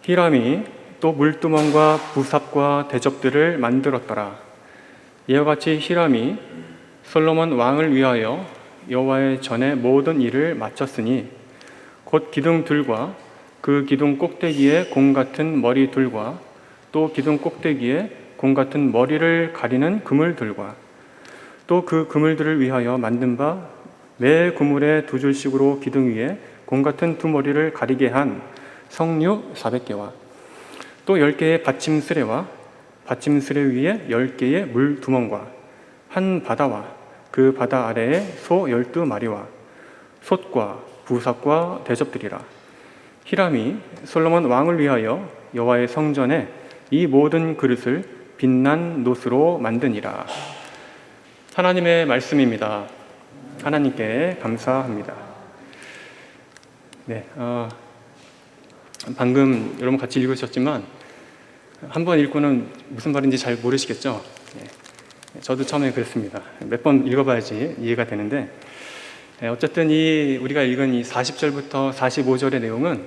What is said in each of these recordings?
히람이 또 물두멍과 부삽과 대접들을 만들었더라. 이와 같이 히람이 솔로몬 왕을 위하여 여호와의 전에 모든 일을 마쳤으니 곧 기둥들과 그 기둥 꼭대기에 공 같은 머리들과 또 기둥 꼭대기에 공 같은 머리를 가리는 그물들과 또 그 그물들을 위하여 만든 바 매 그물에 두 줄씩으로 기둥 위에 공 같은 두 머리를 가리게 한 석류 400개와 또 10개의 받침스레와 받침스레 위에 10개의 물두멍과 한 바다와 그 바다 아래에 소 12마리와 솥과 부삽과 대접들이라. 히람이 솔로몬 왕을 위하여 여호와의 성전에 이 모든 그릇을 빛난 놋으로 만드니라. 하나님의 말씀입니다. 하나님께 감사합니다. 네, 방금 여러분 같이 읽으셨지만 한 번 읽고는 무슨 말인지 잘 모르시겠죠? 네, 저도 처음에 그랬습니다. 몇 번 읽어봐야지 이해가 되는데 어쨌든 우리가 읽은 이 40절부터 45절의 내용은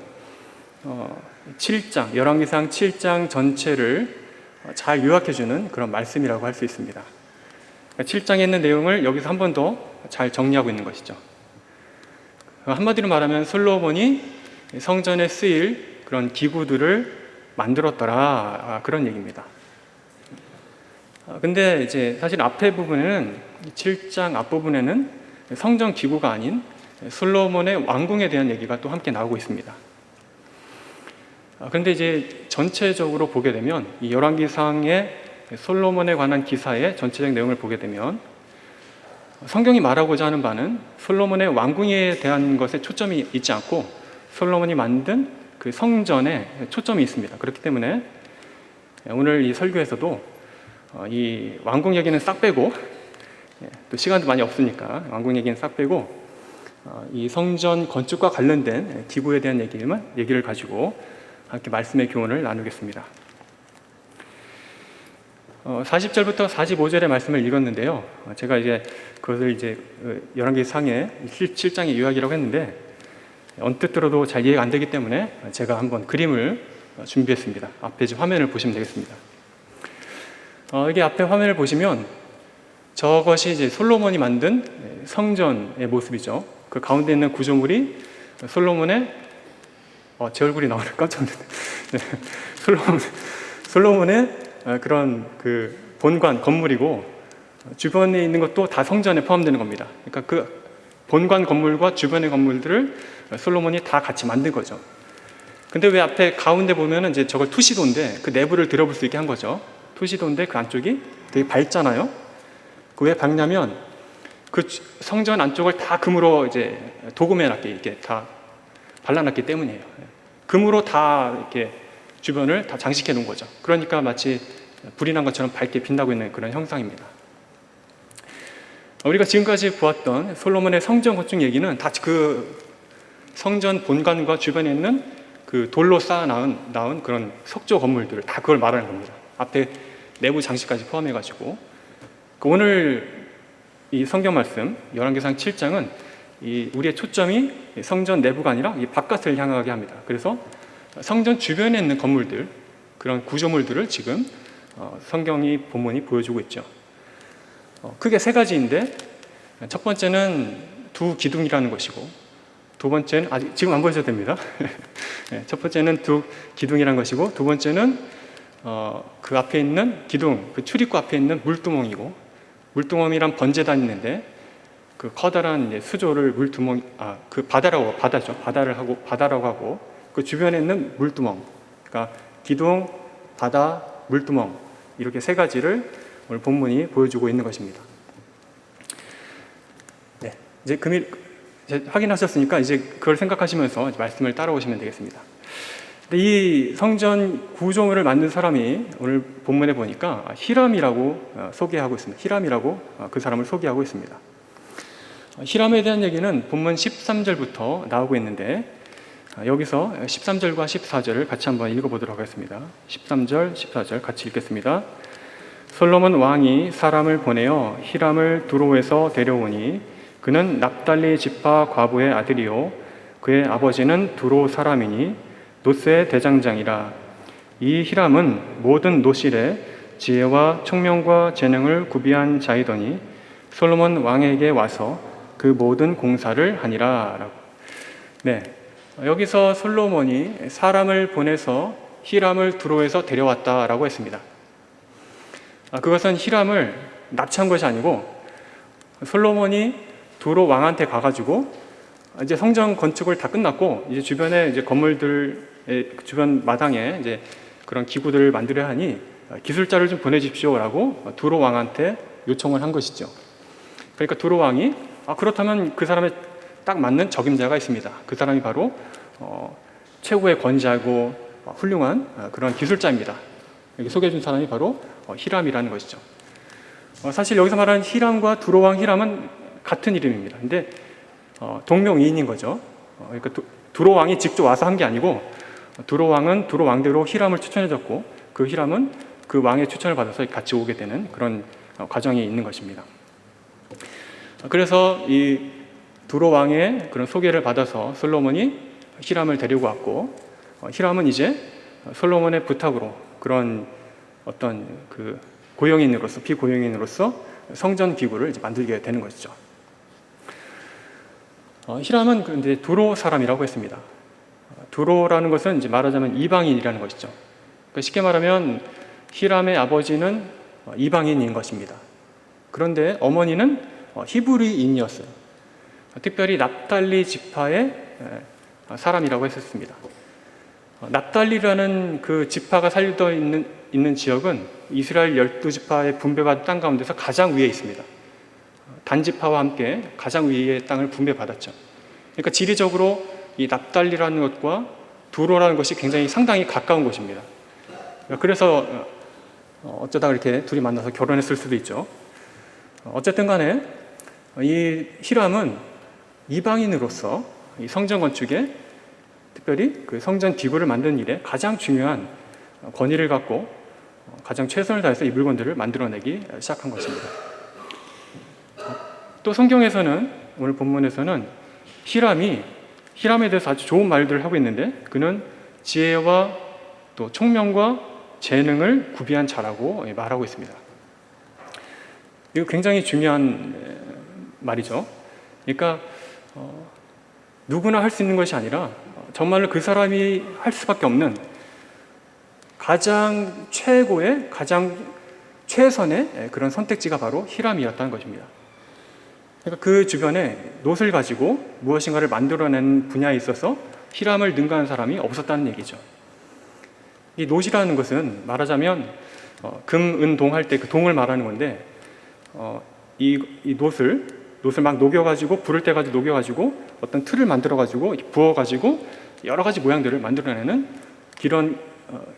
7장, 열왕기상 7장 전체를 잘 요약해주는 그런 말씀이라고 할 수 있습니다. 7장에 있는 내용을 여기서 한 번 더 잘 정리하고 있는 것이죠. 한마디로 말하면 솔로몬이 성전에 쓰일 그런 기구들을 만들었더라, 그런 얘기입니다. 근데 이제 사실 앞에 부분에는 7장 앞부분에는 성전 기구가 아닌 솔로몬의 왕궁에 대한 얘기가 또 함께 나오고 있습니다. 그런데 이제 전체적으로 보게 되면 이 열왕기상의 솔로몬에 관한 기사의 전체적 내용을 보게 되면 성경이 말하고자 하는 바는 솔로몬의 왕궁에 대한 것에 초점이 있지 않고 솔로몬이 만든 그 성전에 초점이 있습니다. 그렇기 때문에 오늘 이 설교에서도 이 왕궁 얘기는 싹 빼고, 또 시간도 많이 없으니까 왕궁 얘기는 싹 빼고 이 성전 건축과 관련된 기구에 대한 얘기를 가지고 함께 말씀의 교훈을 나누겠습니다. 40절부터 45절의 말씀을 읽었는데요. 제가 이제 그것을 이제 열왕기상의 7장의 요약이라고 했는데 언뜻 들어도 잘 이해가 안 되기 때문에 제가 한번 그림을 준비했습니다. 앞에 이제 화면을 보시면 되겠습니다. 여기 앞에 화면을 보시면 저것이 이제 솔로몬이 만든 성전의 모습이죠. 그 가운데 있는 구조물이 솔로몬의 제 얼굴이 나오네, 깜짝 놀랐네. 네. 솔로몬의 그런 그 본관 건물이고 주변에 있는 것도 다 성전에 포함되는 겁니다. 그러니까 그 본관 건물과 주변의 건물들을 솔로몬이 다 같이 만든 거죠. 근데 왜 앞에 가운데 보면은 이제 저걸 투시도인데 그 내부를 들어볼 수 있게 한 거죠. 투시도인데 그 안쪽이 되게 밝잖아요. 그 왜 밝냐면 그 성전 안쪽을 다 금으로 이제 도금해놨기, 이렇게 다 발라놨기 때문이에요. 금으로 다 이렇게 주변을 다 장식해 놓은 거죠. 그러니까 마치 불이 난 것처럼 밝게 빛나고 있는 그런 형상입니다. 우리가 지금까지 보았던 솔로몬의 성전 건축 얘기는 다 그 성전 본관과 주변에 있는 그 돌로 쌓아 낳은 그런 석조 건물들을 다 그걸 말하는 겁니다. 앞에 내부 장식까지 포함해가지고 오늘 이 성경 말씀 열왕기상 7장은 우리의 초점이 성전 내부가 아니라 이 바깥을 향하게 합니다. 그래서 성전 주변에 있는 건물들, 그런 구조물들을 지금 성경이 본문이 보여주고 있죠. 크게 세 가지인데 첫 번째는 두 기둥이라는 것이고, 두 번째는 아직 지금 안 보셔도 됩니다. 첫 번째는 두 기둥이라는 것이고, 두 번째는 그 앞에 있는 기둥, 그 출입구 앞에 있는 물두멍이고, 물두멍이란 번제단이 있는데 그 커다란 이제 수조를 그 바다라고 하고 그 주변에 있는 물두멍, 그러니까 기둥, 바다, 물두멍, 이렇게 세 가지를 오늘 본문이 보여주고 있는 것입니다. 네, 이제 확인하셨으니까 이제 그걸 생각하시면서 말씀을 따라오시면 되겠습니다. 근데 이 성전 구조물을 만든 사람이 오늘 본문에 보니까 히람이라고 소개하고 있습니다. 히람이라고 그 사람을 소개하고 있습니다. 히람에 대한 얘기는 본문 13절부터 나오고 있는데 여기서 13절과 14절을 같이 한번 읽어보도록 하겠습니다. 13절, 14절 같이 읽겠습니다. 솔로몬 왕이 사람을 보내어 히람을 두로에서 데려오니 그는 납달리 지파 과부의 아들이요 그의 아버지는 두로 사람이니 노스의 대장장이라. 이 히람은 모든 노실에 지혜와 총명과 재능을 구비한 자이더니 솔로몬 왕에게 와서 그 모든 공사를 하니라. 라고. 네, 여기서 솔로몬이 사람을 보내서 히람을 두로에서 데려왔다라고 했습니다. 그것은 히람을 납치한 것이 아니고 솔로몬이 두로 왕한테 가가지고 이제 성전 건축을 다 끝났고 이제 주변에 이제 건물들의 주변 마당에 이제 그런 기구들을 만들어야 하니 기술자를 좀 보내십시오라고 두로 왕한테 요청을 한 것이죠. 그러니까 두로 왕이 그렇다면 그 사람에 딱 맞는 적임자가 있습니다. 그 사람이 바로 최고의 권위자고 훌륭한 그런 기술자입니다. 여기 소개해준 사람이 바로 히람이라는 것이죠. 사실 여기서 말하는 히람과 두로 왕 히람은 같은 이름입니다. 근데 동명이인인 거죠. 그러니까 두로 왕이 직접 와서 한 게 아니고 두로 왕은 두로 왕대로 히람을 추천해줬고 그 히람은 그 왕의 추천을 받아서 같이 오게 되는 그런 과정이 있는 것입니다. 그래서 이 두로 왕의 그런 소개를 받아서 솔로몬이 히람을 데리고 왔고 히람은 이제 솔로몬의 부탁으로 그런 어떤 그 고용인으로서 비고용인으로서 성전 기구를 이제 만들게 되는 것이죠. 히람은 그런데 두로 사람이라고 했습니다. 두로라는 것은 이제 말하자면 이방인이라는 것이죠. 그러니까 쉽게 말하면 히람의 아버지는 이방인인 것입니다. 그런데 어머니는 히브리인이었어요. 특별히 납달리 지파의 사람이라고 했었습니다. 납달리라는 그 지파가 살려 있는 지역은 이스라엘 12지파의 분배받은 땅 가운데서 가장 위에 있습니다. 단지파와 함께 가장 위의 땅을 분배받았죠. 그러니까 지리적으로 이 납달리라는 것과 두로라는 것이 굉장히 상당히 가까운 곳입니다. 그래서 어쩌다 이렇게 둘이 만나서 결혼했을 수도 있죠. 어쨌든 간에 이 히람은 이방인으로서 이 성전 건축에 특별히 그 성전 기구를 만드는 일에 가장 중요한 권위를 갖고 가장 최선을 다해서 이 물건들을 만들어내기 시작한 것입니다. 또 성경에서는 오늘 본문에서는 히람에 대해서 아주 좋은 말들을 하고 있는데 그는 지혜와 또 총명과 재능을 구비한 자라고 말하고 있습니다. 이거 굉장히 중요한 말이죠. 그러니까 누구나 할 수 있는 것이 아니라 정말로 그 사람이 할 수밖에 없는 가장 최고의 가장 최선의 그런 선택지가 바로 히람이었다는 것입니다. 그러니까 그 주변에 놋을 가지고 무엇인가를 만들어내는 분야에 있어서 히람을 능가하는 사람이 없었다는 얘기죠. 이 놋이라는 것은 말하자면 금, 은, 동 할 때 그 동을 말하는 건데 이 놋을 막 녹여가지고 불을 떼가지고 녹여가지고 어떤 틀을 만들어가지고 부어가지고 여러 가지 모양들을 만들어내는 이런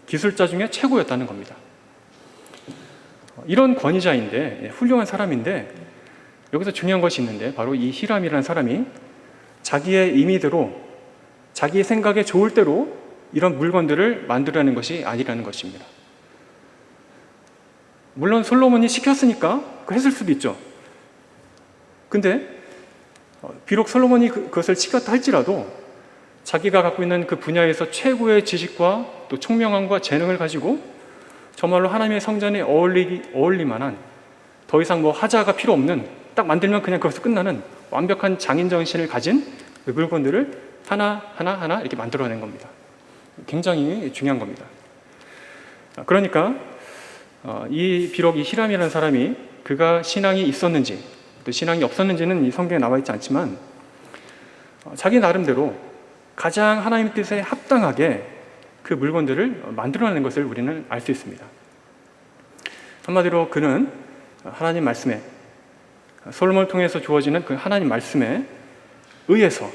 기술자 중에 최고였다는 겁니다. 이런 권위자인데 훌륭한 사람인데 여기서 중요한 것이 있는데 바로 이 히람이라는 사람이 자기의 임의대로 자기의 생각에 좋을 대로 이런 물건들을 만들어내는 것이 아니라는 것입니다. 물론 솔로몬이 시켰으니까 했을 수도 있죠. 근데 비록 솔로몬이 그것을 시켰다 할지라도 자기가 갖고 있는 그 분야에서 최고의 지식과 또 총명함과 재능을 가지고 정말로 하나님의 성전에 어울릴만한 더 이상 하자가 필요 없는 딱 만들면 그냥 거기서 끝나는 완벽한 장인 정신을 가진 그 물건들을 하나 이렇게 만들어낸 겁니다. 굉장히 중요한 겁니다. 그러니까 비록 이 히람이라는 사람이 그가 신앙이 있었는지 또 신앙이 없었는지는 이 성경에 나와 있지 않지만 자기 나름대로 가장 하나님 뜻에 합당하게 그 물건들을 만들어내는 것을 우리는 알 수 있습니다. 한마디로 그는 하나님 말씀에 솔로몬을 통해서 주어지는 그 하나님 말씀에 의해서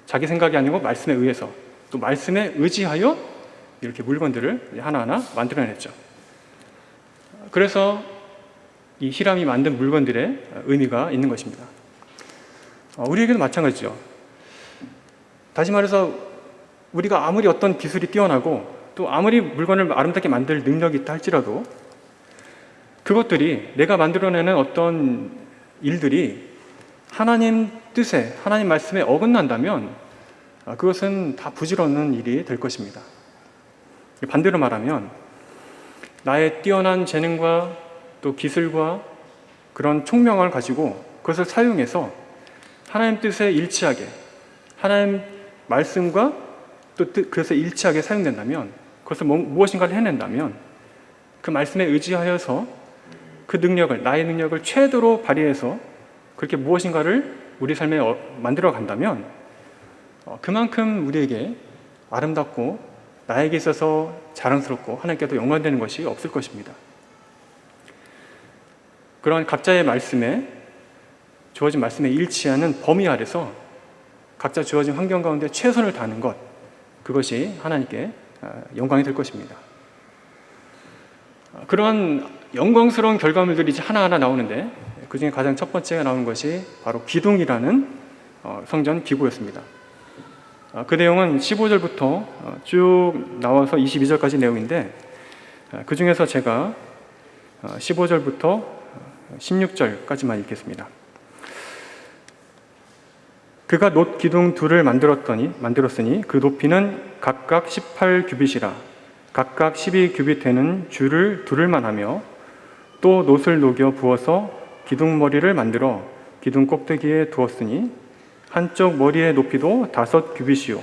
자기 생각이 아니고 말씀에 의해서 또 말씀에 의지하여 이렇게 물건들을 하나하나 만들어냈죠. 그래서 이 히람이 만든 물건들의 의미가 있는 것입니다. 우리에게도 마찬가지죠. 다시 말해서 우리가 아무리 어떤 기술이 뛰어나고 또 아무리 물건을 아름답게 만들 능력이 있다 할지라도 그것들이 내가 만들어내는 어떤 일들이 하나님 뜻에 하나님 말씀에 어긋난다면 그것은 다 부질없는 일이 될 것입니다. 반대로 말하면 나의 뛰어난 재능과 또 기술과 그런 총명을 가지고 그것을 사용해서 하나님 뜻에 일치하게, 하나님 말씀과 또 그것에 일치하게 사용된다면, 그것을 무엇인가를 해낸다면 그 말씀에 의지하여서 그 능력을, 나의 능력을 최대로 발휘해서 그렇게 무엇인가를 우리 삶에 만들어 간다면 그만큼 우리에게 아름답고 나에게 있어서 자랑스럽고 하나님께도 영광되는 것이 없을 것입니다. 그러한 각자의 말씀에, 주어진 말씀에 일치하는 범위 아래서 각자 주어진 환경 가운데 최선을 다하는 것, 그것이 하나님께 영광이 될 것입니다. 그러한 영광스러운 결과물들이 하나하나 나오는데 그 중에 가장 첫 번째가 나오는 것이 바로 기둥이라는 성전 기구였습니다. 그 내용은 15절부터 쭉 나와서 22절까지 내용인데, 그 중에서 제가 15절부터 16절까지만 읽겠습니다. 그가 놋 기둥 둘을 만들었으니 그 높이는 각각 18규빗이라 각각 12규빗 되는 줄을 두를만 하며, 또 놋을 녹여 부어서 기둥 머리를 만들어 기둥 꼭대기에 두었으니 한쪽 머리의 높이도 5규빗이요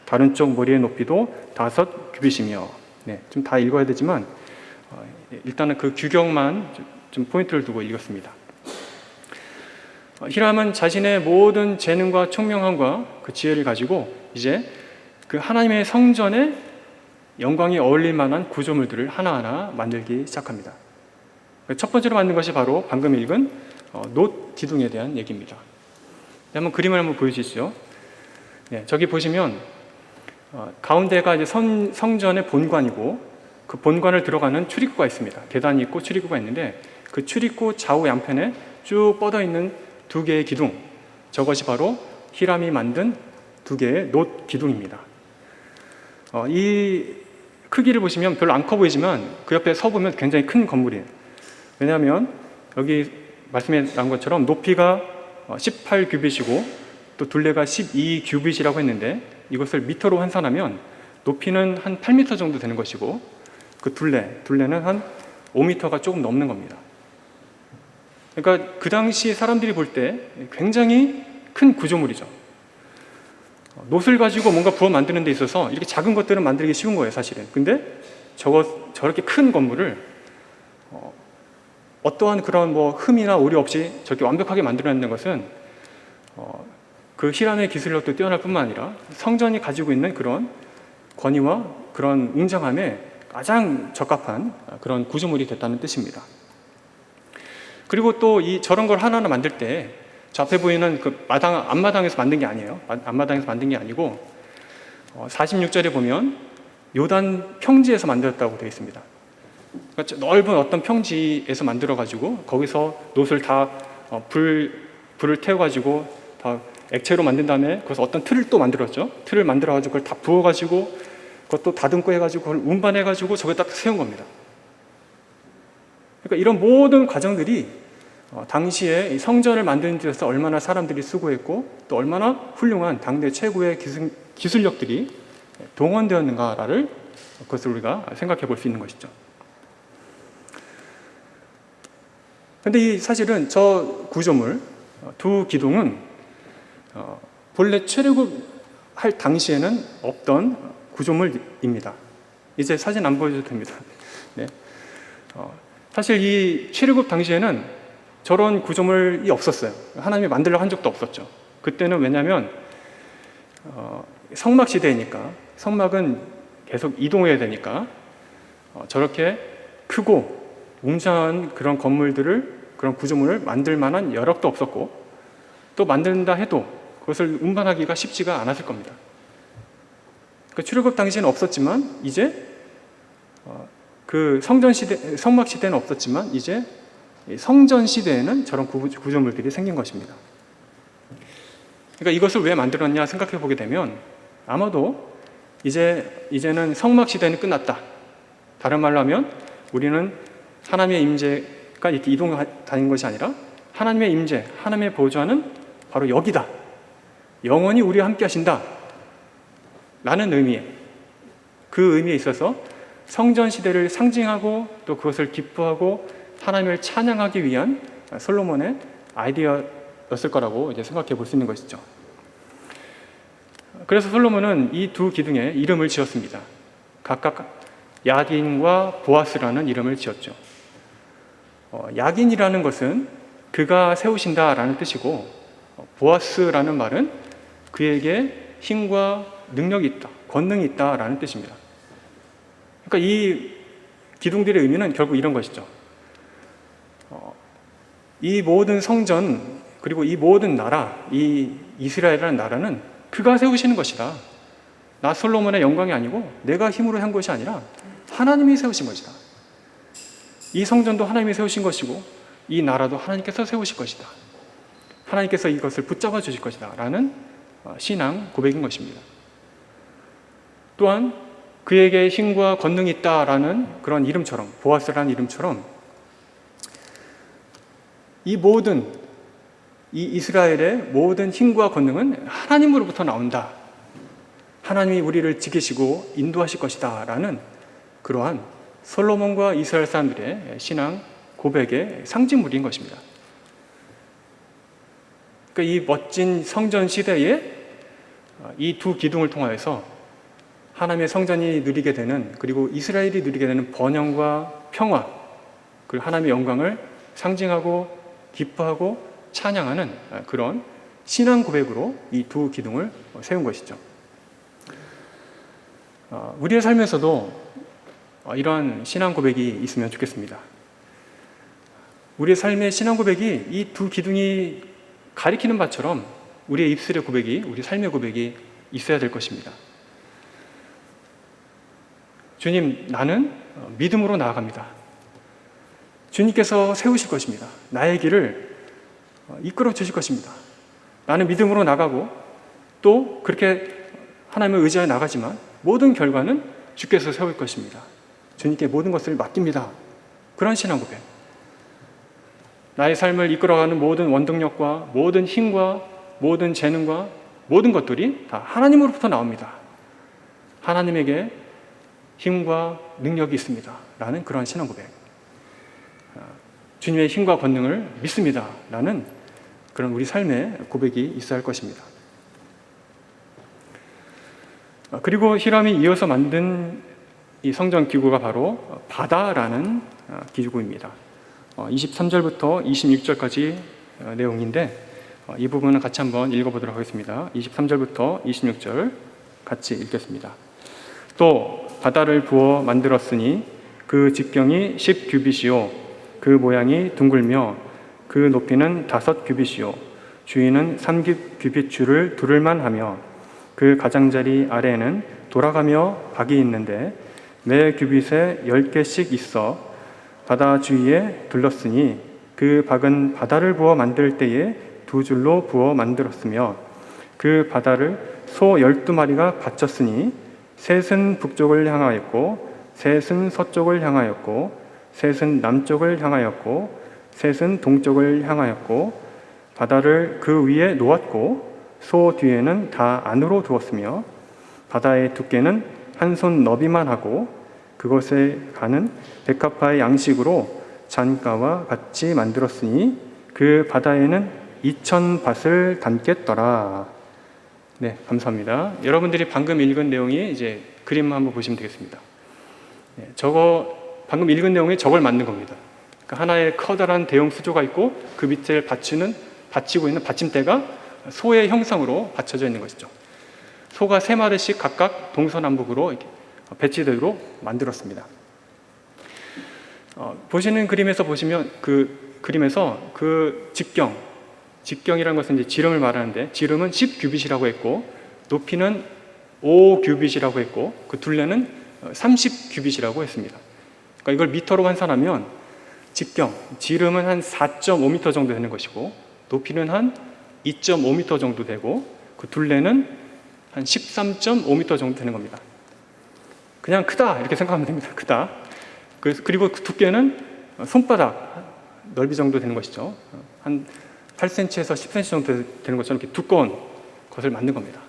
다른 쪽 머리의 높이도 5규빗이며. 좀 다 읽어야 되지만 일단은 그 규격만 좀 포인트를 두고 읽었습니다. 히람은 자신의 모든 재능과 총명함과 그 지혜를 가지고 이제 그 하나님의 성전에 영광이 어울릴 만한 구조물들을 하나하나 만들기 시작합니다. 첫 번째로 만든 것이 바로 방금 읽은 놋 기둥에 대한 얘기입니다. 한번 그림을 한번 보여주시죠. 저기 보시면 가운데가 이제 성전의 본관이고, 그 본관을 들어가는 출입구가 있습니다. 계단이 있고 출입구가 있는데 그 출입구 좌우 양편에 쭉 뻗어 있는 두 개의 기둥, 저것이 바로 히람이 만든 두 개의 놋 기둥입니다. 이 크기를 보시면 별로 안 커 보이지만 그 옆에 서 보면 굉장히 큰 건물이에요. 왜냐하면 여기 말씀에 나온 것처럼 높이가 18규빗이고 또 둘레가 12규빗이라고 했는데, 이것을 미터로 환산하면 높이는 한 8m 정도 되는 것이고 그 둘레는 한 5m가 조금 넘는 겁니다. 그러니까 그 당시 사람들이 볼 때 굉장히 큰 구조물이죠. 놋을 가지고 뭔가 부어 만드는 데 있어서 이렇게 작은 것들은 만들기 쉬운 거예요, 사실은. 근데 저렇게 큰 건물을 어떠한 그런 흠이나 오류 없이 저렇게 완벽하게 만들어내는 것은 그 히람의 기술력도 뛰어날 뿐만 아니라 성전이 가지고 있는 그런 권위와 그런 웅장함에 가장 적합한 그런 구조물이 됐다는 뜻입니다. 그리고 또 저런 걸 하나하나 만들 때 저 앞에 보이는 그 앞마당에서 만든 게 아니에요. 앞마당에서 만든 게 아니고 46절에 보면 요단 평지에서 만들었다고 되어 있습니다. 그러니까 넓은 어떤 평지에서 만들어가지고 거기서 놋을 다 불을 태워가지고 다 액체로 만든 다음에 거기서 어떤 틀을 또 만들었죠. 틀을 만들어가지고 그걸 다 부어가지고 그것도 다듬고 해가지고 그걸 운반해가지고 저기에 딱 세운 겁니다. 그러니까 이런 모든 과정들이 당시에 성전을 만드는 데 있어서 얼마나 사람들이 수고했고 또 얼마나 훌륭한 당대 최고의 기술력들이 동원되었는가를 그것을 우리가 생각해 볼 수 있는 것이죠. 그런데 사실은 저 구조물 두 기둥은 본래 출애굽할 당시에는 없던 구조물입니다. 이제 사진 안 보여줘도 됩니다. 사실 이 출애굽 당시에는 저런 구조물이 없었어요. 하나님이 만들려고 한 적도 없었죠. 그때는 왜냐하면 성막 시대이니까, 성막은 계속 이동해야 되니까 저렇게 크고 웅장한 그런 건물들을, 그런 구조물을 만들 만한 여력도 없었고, 또 만든다 해도 그것을 운반하기가 쉽지가 않았을 겁니다. 그 출애굽 당시에는 없었지만 이제 그 성막 시대는 없었지만 이제 성전 시대에는 저런 구조물들이 생긴 것입니다. 그러니까 이것을 왜 만들었냐 생각해 보게 되면 아마도 이제는 성막 시대는 끝났다. 다른 말로 하면 우리는 하나님의 임재가 이렇게 이동다니는 것이 아니라 하나님의 임재, 하나님의 보좌는 바로 여기다. 영원히 우리와 함께 하신다. 라는 의미에, 그 의미에 있어서 성전 시대를 상징하고 또 그것을 기뻐하고 하나님을 찬양하기 위한 솔로몬의 아이디어였을 거라고 이제 생각해 볼 수 있는 것이죠. 그래서 솔로몬은 이 두 기둥에 이름을 지었습니다. 각각 야긴과 보아스라는 이름을 지었죠. 야긴이라는 것은 그가 세우신다라는 뜻이고, 보아스라는 말은 그에게 힘과 능력이 있다, 권능이 있다라는 뜻입니다. 그러니까 이 기둥들의 의미는 결국 이런 것이죠. 이 모든 성전, 그리고 이 모든 나라, 이 이스라엘이라는 나라는 그가 세우시는 것이다. 나 솔로몬의 영광이 아니고 내가 힘으로 한 것이 아니라 하나님이 세우신 것이다. 이 성전도 하나님이 세우신 것이고 이 나라도 하나님께서 세우실 것이다. 하나님께서 이것을 붙잡아 주실 것이다 라는 신앙 고백인 것입니다. 또한 그에게 힘과 권능이 있다라는 그런 이름처럼, 보아스라는 이름처럼 이 이스라엘의 모든 힘과 권능은 하나님으로부터 나온다. 하나님이 우리를 지키시고 인도하실 것이다 라는 그러한 솔로몬과 이스라엘 사람들의 신앙 고백의 상징물인 것입니다. 그러니까 이 멋진 성전 시대에 이 두 기둥을 통하여서 하나님의 성전이 누리게 되는, 그리고 이스라엘이 누리게 되는 번영과 평화, 그리고 하나님의 영광을 상징하고 기뻐하고 찬양하는 그런 신앙 고백으로 이 두 기둥을 세운 것이죠. 우리의 삶에서도 이러한 신앙 고백이 있으면 좋겠습니다. 우리의 삶의 신앙 고백이 이 두 기둥이 가리키는 바처럼 우리의 입술의 고백이, 우리 삶의 고백이 있어야 될 것입니다. 주님, 나는 믿음으로 나아갑니다. 주님께서 세우실 것입니다. 나의 길을 이끌어 주실 것입니다. 나는 믿음으로 나가고 또 그렇게 하나님을 의지하여 나가지만 모든 결과는 주께서 세울 것입니다. 주님께 모든 것을 맡깁니다. 그런 신앙 고백. 나의 삶을 이끌어가는 모든 원동력과 모든 힘과 모든 재능과 모든 것들이 다 하나님으로부터 나옵니다. 하나님에게 힘과 능력이 있습니다. 라는 그런 신앙 고백. 주님의 힘과 권능을 믿습니다. 라는 그런 우리 삶의 고백이 있어야 할 것입니다. 그리고 히람이 이어서 만든 이 성전 기구가 바로 바다라는 기구입니다. 23절부터 26절까지 내용인데 이 부분은 같이 한번 읽어보도록 하겠습니다. 23절부터 26절 같이 읽겠습니다. 또 바다를 부어 만들었으니 그 직경이 10규빗이요 그 모양이 둥글며 그 높이는 5규빗이요 주위는 3규빗 줄을 두를만 하며 그 가장자리 아래에는 돌아가며 박이 있는데 매 규빗에 10개씩 있어 바다 주위에 둘렀으니 그 박은 바다를 부어 만들 때에 2줄로 부어 만들었으며 그 바다를 소 12마리가 받쳤으니 셋은 북쪽을 향하였고 셋은 서쪽을 향하였고 셋은 남쪽을 향하였고 셋은 동쪽을 향하였고 바다를 그 위에 놓았고 소 뒤에는 다 안으로 두었으며 바다의 두께는 한 손 너비만 하고 그것에 가는 백합화의 양식으로 잔가와 같이 만들었으니 그 바다에는 2000밭을 담겠더라. 네, 감사합니다. 여러분들이 방금 읽은 내용이 이제 그림 한번 보시면 되겠습니다. 네, 방금 읽은 내용이 저걸 만든 겁니다. 그러니까 하나의 커다란 대형 수조가 있고 그 밑에 받치고 있는 받침대가 소의 형상으로 받쳐져 있는 것이죠. 소가 3마리씩 각각 동서남북으로 이렇게 배치되도록 만들었습니다. 보시는 그림에서 보시면 그 그림에서 그 직경이라는 것은 이제 지름을 말하는데 지름은 10규빗이라고 했고 높이는 5규빗이라고 했고 그 둘레는 30규빗이라고 했습니다. 그러니까 이걸 미터로 환산하면 지름은 한 4.5m 정도 되는 것이고 높이는 한 2.5m 정도 되고 그 둘레는 한 13.5m 정도 되는 겁니다. 그냥 크다 이렇게 생각하면 됩니다. 크다. 그리고 그 두께는 손바닥 넓이 정도 되는 것이죠. 한 8cm에서 10cm 정도 되는 것처럼 이렇게 두꺼운 것을 만든 겁니다.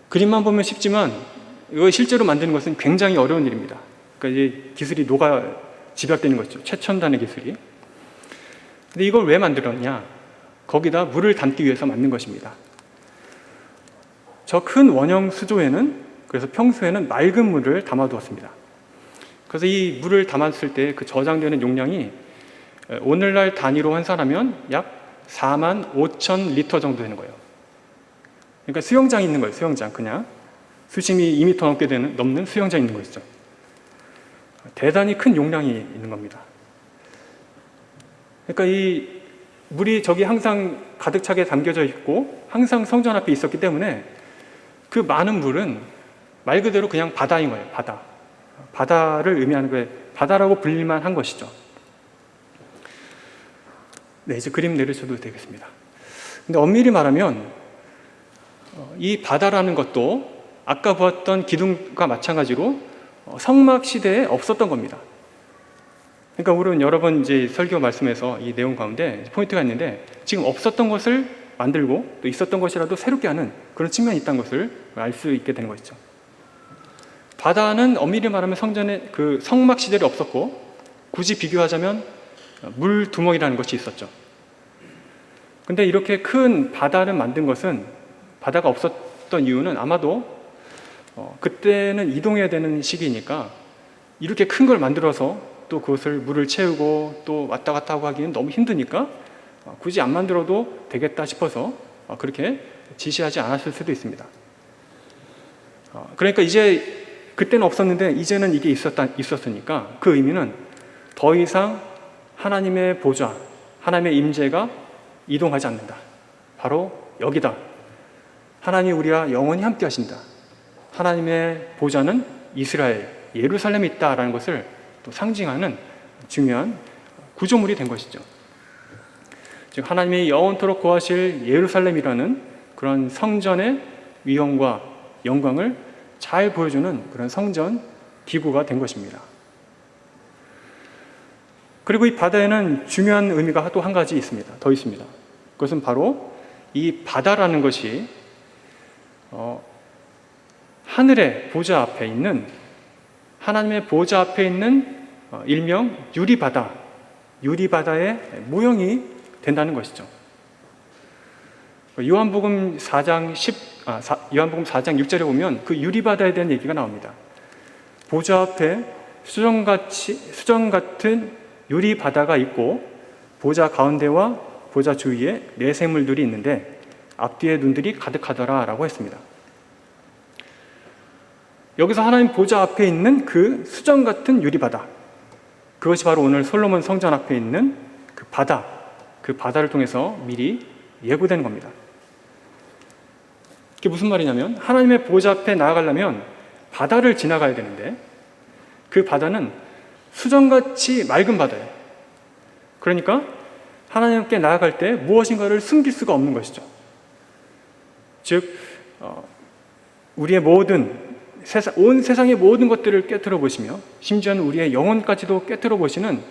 그림만 보면 쉽지만 이거 실제로 만드는 것은 굉장히 어려운 일입니다. 그러니까 이제 기술이 녹아 집약되는 거죠. 최첨단의 기술이. 근데 이걸 왜 만들었냐? 거기다 물을 담기 위해서 만든 것입니다. 저 큰 원형 수조에는 그래서 평소에는 맑은 물을 담아두었습니다. 그래서 이 물을 담았을 때 그 저장되는 용량이 오늘날 단위로 환산하면 약 4만 5천 리터 정도 되는 거예요. 그러니까 수영장이 있는 거예요. 수영장. 그냥 수심이 2m 넘는 수영장이 있는 거죠. 대단히 큰 용량이 있는 겁니다. 그러니까 이 물이 저기 항상 가득 차게 담겨져 있고 항상 성전 앞에 있었기 때문에 그 많은 물은 말 그대로 그냥 바다인 거예요. 바다. 바다를 의미하는 거예요. 바다라고 불릴만 한 것이죠. 네, 이제 그림 내려줘도 되겠습니다. 근데 엄밀히 말하면 이 바다라는 것도 아까 보았던 기둥과 마찬가지로 성막 시대에 없었던 겁니다. 그러니까 우리는 여러 번 이제 설교 말씀에서 이 내용 가운데 포인트가 있는데 지금 없었던 것을 만들고 또 있었던 것이라도 새롭게 하는 그런 측면이 있다는 것을 알 수 있게 되는 것이죠. 바다는 엄밀히 말하면 성전에 그 성막 시대에 없었고 굳이 비교하자면 물 두멍이라는 것이 있었죠. 근데 이렇게 큰 바다를 만든 것은 바다가 없었던 이유는 아마도 그때는 이동해야 되는 시기니까 이렇게 큰 걸 만들어서 또 그것을 물을 채우고 또 왔다 갔다 하고 하기는 너무 힘드니까 굳이 안 만들어도 되겠다 싶어서 그렇게 지시하지 않았을 수도 있습니다. 그러니까 이제 그때는 없었는데 이제는 이게 있었으니까 그 의미는 더 이상 하나님의 보좌, 하나님의 임재가 이동하지 않는다. 바로 여기다. 하나님이 우리와 영원히 함께 하신다. 하나님의 보좌는 이스라엘, 예루살렘에 있다라는 것을 또 상징하는 중요한 구조물이 된 것이죠. 즉 하나님이 영원토록 거하실 예루살렘이라는 그런 성전의 위엄과 영광을 잘 보여주는 그런 성전 기구가 된 것입니다. 그리고 이 바다에는 중요한 의미가 또 한 가지 있습니다. 더 있습니다. 그것은 바로 이 바다라는 것이 하늘의 보좌 앞에 있는 하나님의 보좌 앞에 있는 일명 유리바다, 유리바다의 모형이 된다는 것이죠. 요한복음 4장 6절에 보면 그 유리바다에 대한 얘기가 나옵니다. 보좌 앞에 수정 같은 유리바다가 있고 보좌 가운데와 보좌 주위에 내생물들이 있는데 앞뒤에 눈들이 가득하더라 라고 했습니다. 여기서 하나님 보좌 앞에 있는 그 수정 같은 유리바다, 그것이 바로 오늘 솔로몬 성전 앞에 있는 그 바다, 그 바다를 통해서 미리 예고된 겁니다. 그게 무슨 말이냐면 하나님의 보좌 앞에 나아가려면 바다를 지나가야 되는데 그 바다는 수정같이 맑은 바다예요. 그러니까 하나님께 나아갈 때 무엇인가를 숨길 수가 없는 것이죠. 즉 우리의 온 세상의 모든 것들을 꿰뚫어 보시며 심지어는 우리의 영혼까지도 꿰뚫어 보시는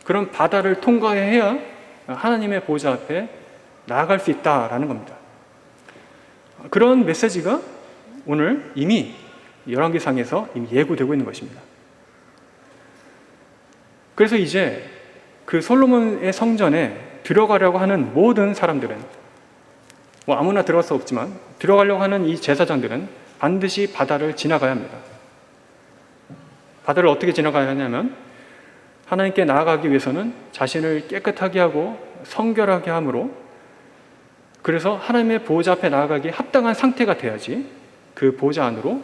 그런 바다를 통과해야 하나님의 보좌 앞에 나아갈 수 있다라는 겁니다. 그런 메시지가 오늘 이미 열왕기상에서 이미 예고되고 있는 것입니다. 그래서 이제 그 솔로몬의 성전에 들어가려고 하는 모든 사람들은 아무나 들어갈 수 없지만 들어가려고 하는 이 제사장들은 반드시 바다를 지나가야 합니다. 바다를 어떻게 지나가야 하냐면 하나님께 나아가기 위해서는 자신을 깨끗하게 하고 성결하게 함으로 그래서 하나님의 보좌 앞에 나아가기에 합당한 상태가 돼야지 그 보좌 안으로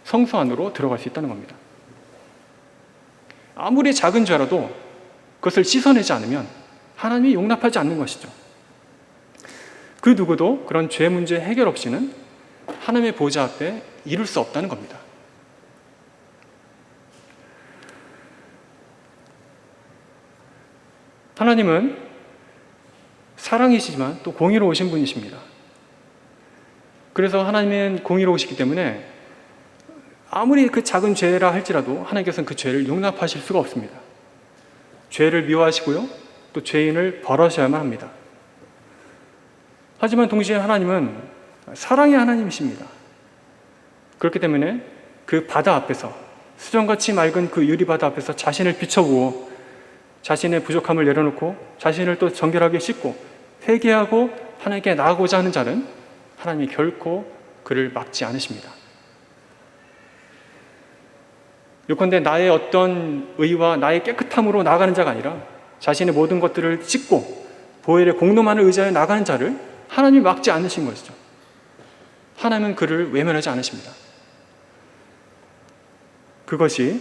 성소 안으로 들어갈 수 있다는 겁니다. 아무리 작은 죄라도 그것을 씻어내지 않으면 하나님이 용납하지 않는 것이죠. 그 누구도 그런 죄 문제 해결 없이는 하나님의 보좌 앞에 이룰 수 없다는 겁니다. 하나님은 사랑이시지만 또 공의로우신 분이십니다. 그래서 하나님은 공의로우시기 때문에 아무리 그 작은 죄라 할지라도 하나님께서는 그 죄를 용납하실 수가 없습니다. 죄를 미워하시고요, 또 죄인을 벌하셔야만 합니다. 하지만 동시에 하나님은 사랑의 하나님이십니다. 그렇기 때문에 그 바다 앞에서, 수정같이 맑은 그 유리바다 앞에서 자신을 비춰보고 자신의 부족함을 내려놓고 자신을 또 정결하게 씻고 회개하고 하나님께 나아가고자 하는 자는 하나님이 결코 그를 막지 않으십니다. 요컨대 나의 어떤 의와 나의 깨끗함으로 나아가는 자가 아니라 자신의 모든 것들을 씻고 보혈의 공로만을 의지하여 나가는 자를 하나님이 막지 않으신 것이죠. 하나님은 그를 외면하지 않으십니다. 그것이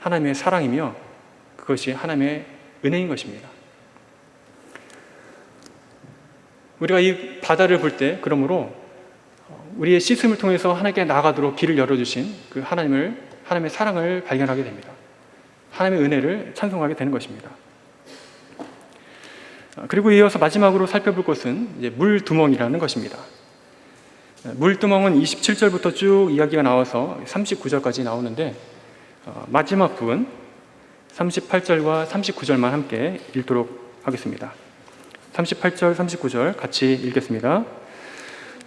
하나님의 사랑이며 그것이 하나님의 은혜인 것입니다. 우리가 이 바다를 볼 때 그러므로 우리의 씻음을 통해서 하나님께 나아가도록 길을 열어주신 그 하나님의 사랑을 발견하게 됩니다. 하나님의 은혜를 찬송하게 되는 것입니다. 그리고 이어서 마지막으로 살펴볼 것은 이제 물두멍이라는 것입니다. 물두멍은 27절부터 쭉 이야기가 나와서 39절까지 나오는데 마지막 부분 38절과 39절만 함께 읽도록 하겠습니다. 38절, 39절 같이 읽겠습니다.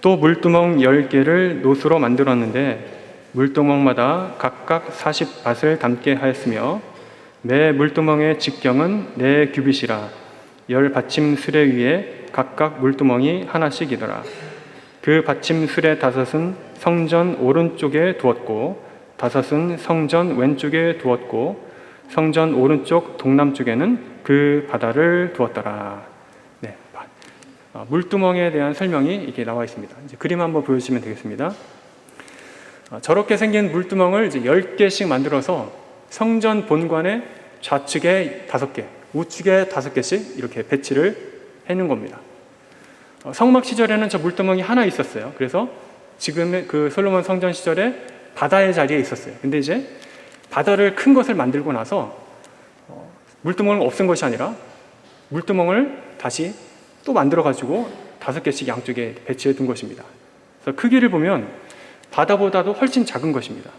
또 물두멍 10개를 노수로 만들었는데 물두멍마다 각각 40밭을 담게 하였으며 매 물두멍의 직경은 4규빗이라 10받침 수레 위에 각각 물두멍이 하나씩이더라. 그 받침 수레 5은 성전 오른쪽에 두었고 5은 성전 왼쪽에 두었고 성전 오른쪽 동남쪽에는 그 바다를 두었더라. 네, 물두멍에 대한 설명이 이렇게 나와 있습니다. 이제 그림 한번 보여주시면 되겠습니다. 저렇게 생긴 물두멍을 이제 10개씩 만들어서 성전 본관의 좌측에 5개, 우측에 5개씩 이렇게 배치를 해놓은 겁니다. 성막 시절에는 저 물두멍이 하나 있었어요. 그래서 지금의 그 솔로몬 성전 시절에 바다의 자리에 있었어요. 근데 이제 바다를 큰 것을 만들고 나서 물두멍을 없앤 것이 아니라 물두멍을 다시 또 만들어가지고 5개씩 양쪽에 배치해 둔 것입니다. 그래서 크기를 보면 바다보다도 훨씬 작은 것입니다.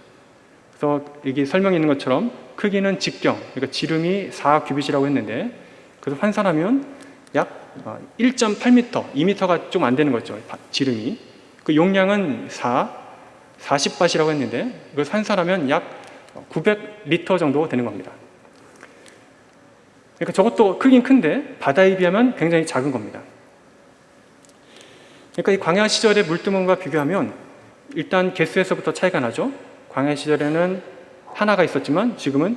그래서 여기 설명이 있는 것처럼 크기는 직경, 그러니까 지름이 4규빗이라고 했는데 그래서 환산하면 약 1.8m, 2m가 좀 안 되는 거죠. 지름이. 그 용량은 40밭이라고 했는데 이걸 환산하면 약 900리터 정도 되는 겁니다. 그러니까 저것도 크긴 큰데 바다에 비하면 굉장히 작은 겁니다. 그러니까 이 광야 시절의 물두멍과 비교하면 일단 개수에서부터 차이가 나죠. 광야 시절에는 하나가 있었지만 지금은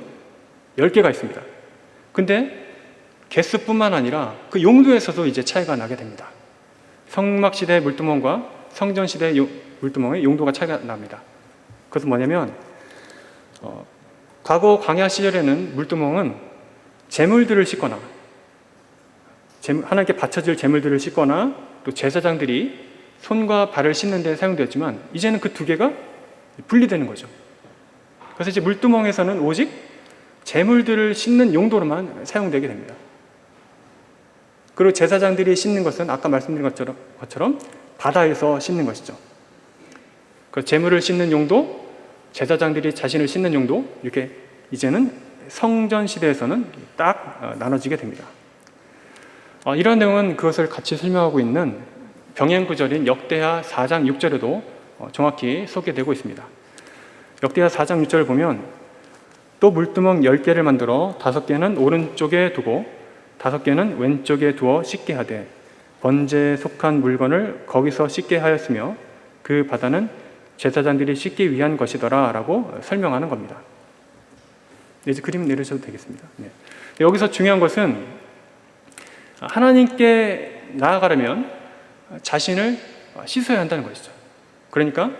10개가 있습니다. 근데 개수뿐만 아니라 그 용도에서도 이제 차이가 나게 됩니다. 성막 시대의 물두멍과 성전 시대의 물두멍의 용도가 차이가 납니다. 그것은 뭐냐면 과거 광야 시절에는 물두멍은 제물들을 싣거나 하나님께 바쳐질 제물들을 싣거나 또 제사장들이 손과 발을 씻는 데 사용되었지만 이제는 그 2개가 분리되는 거죠. 그래서 이제 물두멍에서는 오직 제물들을 씻는 용도로만 사용되게 됩니다. 그리고 제사장들이 씻는 것은 아까 말씀드린 것처럼 바다에서 씻는 것이죠. 그 제물을 씻는 용도, 제사장들이 자신을 씻는 용도, 이렇게 이제는 성전 시대에서는 딱 나눠지게 됩니다. 이런 내용은 그것을 같이 설명하고 있는 병행 구절인 역대하 4장 6절에도 정확히 소개되고 있습니다. 역대하 4장 6절을 보면 또 물두멍 10개를 만들어 5개는 오른쪽에 두고 5개는 왼쪽에 두어 씻게 하되 번제에 속한 물건을 거기서 씻게 하였으며 그 바다는 제사장들이 씻기 위한 것이더라 라고 설명하는 겁니다. 이제 그림 내려주셔도 되겠습니다. 네. 여기서 중요한 것은 하나님께 나아가려면 자신을 씻어야 한다는 것이죠. 그러니까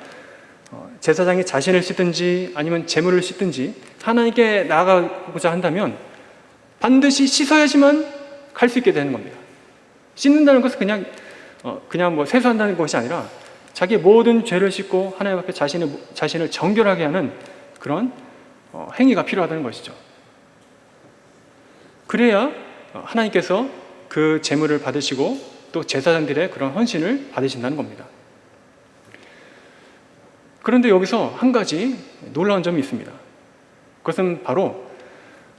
제사장이 자신을 씻든지 아니면 제물을 씻든지 하나님께 나아가고자 한다면 반드시 씻어야지만 갈 수 있게 되는 겁니다. 씻는다는 것은 그냥 뭐 세수한다는 것이 아니라 자기의 모든 죄를 씻고 하나님 앞에 자신을 정결하게 하는 그런 행위가 필요하다는 것이죠. 그래야 하나님께서 그 제물을 받으시고 또 제사장들의 그런 헌신을 받으신다는 겁니다. 그런데 여기서 한 가지 놀라운 점이 있습니다. 그것은 바로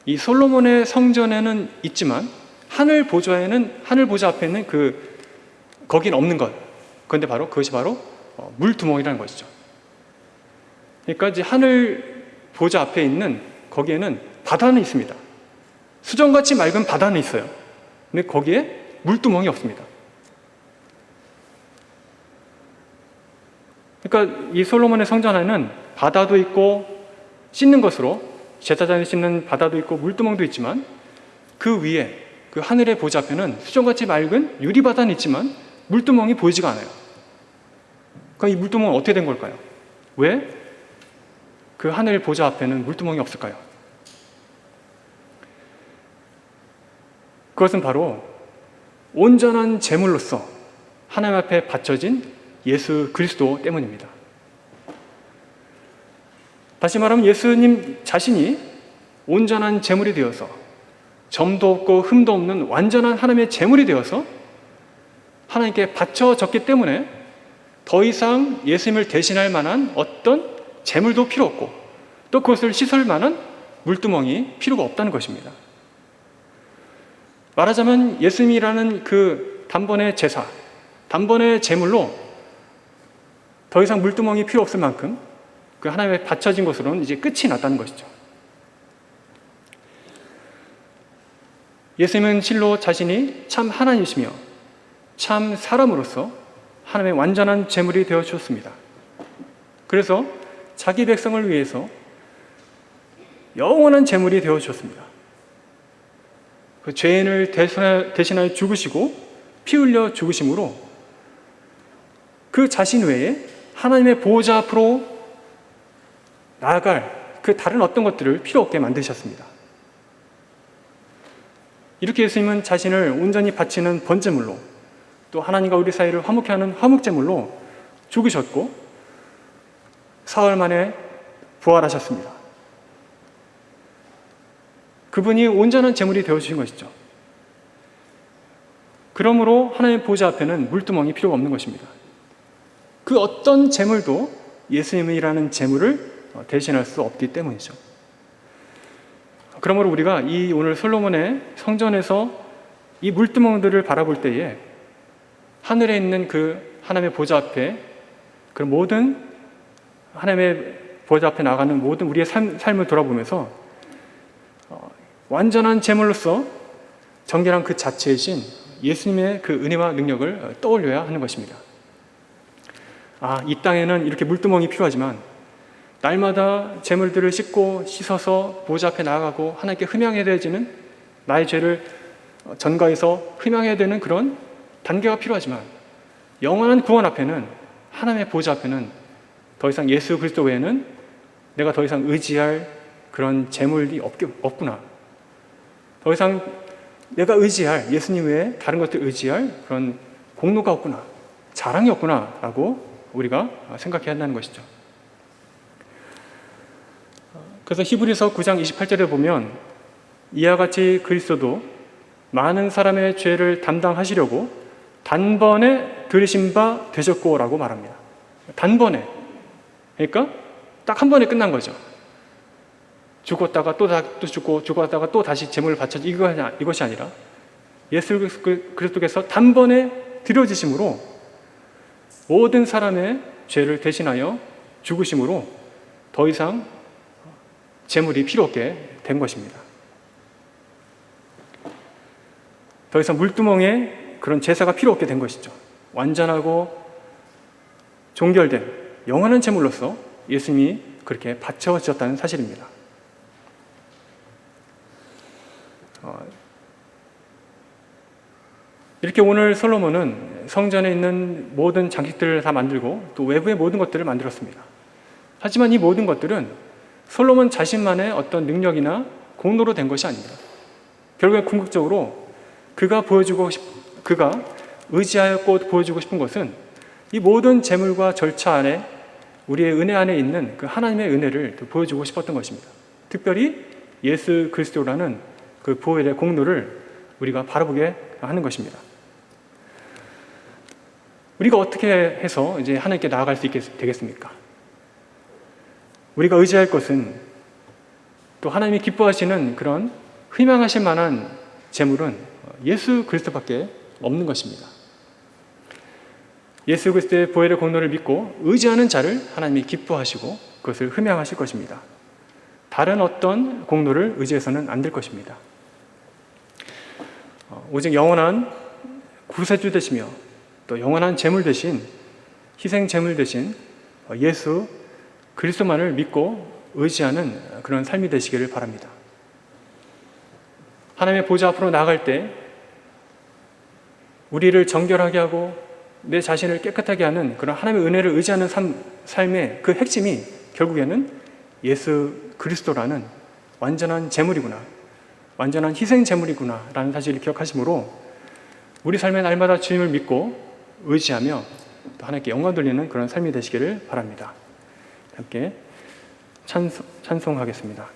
이 솔로몬의 성전에는 있지만 하늘 보좌 앞에 있는 거긴 없는 것. 그런데 그것이 바로 물두멍이라는 것이죠. 그러니까 이제 하늘 보좌 앞에 있는 거기에는 바다는 있습니다. 수정같이 맑은 바다는 있어요. 근데 거기에 물두멍이 없습니다. 그러니까 이 솔로몬의 성전 안에는 바다도 있고 씻는 것으로 제사장이 씻는 바다도 있고 물두멍도 있지만 그 위에 그 하늘의 보좌 앞에는 수정같이 맑은 유리바다는 있지만 물두멍이 보이지가 않아요. 그러니까 이 물두멍은 어떻게 된 걸까요? 왜 그 하늘 보좌 앞에는 물두멍이 없을까요? 그것은 바로 온전한 제물로서 하나님 앞에 바쳐진 예수 그리스도 때문입니다. 다시 말하면 예수님 자신이 온전한 제물이 되어서 점도 없고 흠도 없는 완전한 하나님의 제물이 되어서 하나님께 바쳐졌기 때문에 더 이상 예수님을 대신할 만한 어떤 제물도 필요 없고 또 그것을 씻을 만한 물두멍이 필요가 없다는 것입니다. 말하자면 예수님이라는 그 단번의 제사, 단번의 제물로 더 이상 물두멍이 필요 없을 만큼 그 하나님의 바쳐진 것으로는 이제 끝이 났다는 것이죠. 예수님은 실로 자신이 참 하나님이시며 참 사람으로서 하나님의 완전한 제물이 되어 주셨습니다. 그래서 자기 백성을 위해서 영원한 제물이 되어 주셨습니다. 그 죄인을 대신하여 죽으시고 피 흘려 죽으심으로 그 자신 외에 하나님의 보호자 앞으로 나아갈 그 다른 어떤 것들을 필요 없게 만드셨습니다. 이렇게 예수님은 자신을 온전히 바치는 번제물로 또 하나님과 우리 사이를 화목케 하는 화목제물로 죽으셨고 사흘 만에 부활하셨습니다. 그분이 온전한 제물이 되어주신 것이죠. 그러므로 하나님의 보좌 앞에는 물두멍이 필요가 없는 것입니다. 그 어떤 제물도 예수님이라는 제물을 대신할 수 없기 때문이죠. 그러므로 우리가 이 오늘 솔로몬의 성전에서 이 물두멍들을 바라볼 때에 하늘에 있는 그 하나님의 보좌 앞에 그 모든 하나님의 보좌 앞에 나가는 모든 우리의 삶을 돌아보면서 완전한 제물로서 정결한 그 자체이신 예수님의 그 은혜와 능력을 떠올려야 하는 것입니다. 이 땅에는 이렇게 물두멍이 필요하지만 날마다 제물들을 씻고 씻어서 보좌 앞에 나아가고 하나님께 흠양해야 되지는 나의 죄를 전가해서 흠양해야 되는 그런 단계가 필요하지만 영원한 구원 앞에는 하나님의 보좌 앞에는 더 이상 예수 그리스도 외에는 내가 더 이상 의지할 그런 제물이 없구나. 더 이상 내가 의지할 예수님 외에 다른 것들 의지할 그런 공로가 없구나. 자랑이 없구나 라고 우리가 생각해야 한다는 것이죠. 그래서 히브리서 9장 28절에 보면 이와 같이 그리스도도 많은 사람의 죄를 담당하시려고 단번에 들으신 바 되셨고 라고 말합니다. 단번에. 그러니까 딱 한 번에 끝난 거죠. 죽었다가 또 죽고 죽었다가 또 다시 제물을 바쳐지 이것이 아니라 예수 그리스도께서 단번에 드려지심으로 모든 사람의 죄를 대신하여 죽으심으로 더 이상 제물이 필요 없게 된 것입니다. 더 이상 물두멍에 그런 제사가 필요 없게 된 것이죠. 완전하고 종결된 영원한 제물로서 예수님이 그렇게 바쳐졌다는 사실입니다. 이렇게 오늘 솔로몬은 성전에 있는 모든 장식들을 다 만들고 또 외부의 모든 것들을 만들었습니다. 하지만 이 모든 것들은 솔로몬 자신만의 어떤 능력이나 공로로 된 것이 아닙니다. 결국에 궁극적으로 그가 의지하였고 보여주고 싶은 것은 이 모든 재물과 절차 안에 우리의 은혜 안에 있는 그 하나님의 은혜를 보여주고 싶었던 것입니다. 특별히 예수 그리스도라는 그 보혈의 공로를 우리가 바라보게 하는 것입니다. 우리가 어떻게 해서 이제 하나님께 나아갈 수 있게 되겠습니까? 우리가 의지할 것은 또 하나님이 기뻐하시는 그런 희망하실 만한 재물은 예수 그리스도밖에 없는 것입니다. 예수 그리스도의 보혈의 공로를 믿고 의지하는 자를 하나님이 기뻐하시고 그것을 흠양하실 것입니다. 다른 어떤 공로를 의지해서는 안 될 것입니다. 오직 영원한 구세주 되시며 또 영원한 제물 대신 희생 제물 대신 예수 그리스도만을 믿고 의지하는 그런 삶이 되시기를 바랍니다. 하나님의 보좌 앞으로 나아갈 때 우리를 정결하게 하고 내 자신을 깨끗하게 하는 그런 하나님의 은혜를 의지하는 삶의 그 핵심이 결국에는 예수 그리스도라는 완전한 제물이구나, 완전한 희생 제물이구나 라는 사실을 기억하시므로 우리 삶의 날마다 주님을 믿고 의지하며 또 하나님께 영광 돌리는 그런 삶이 되시기를 바랍니다. 함께 찬송하겠습니다.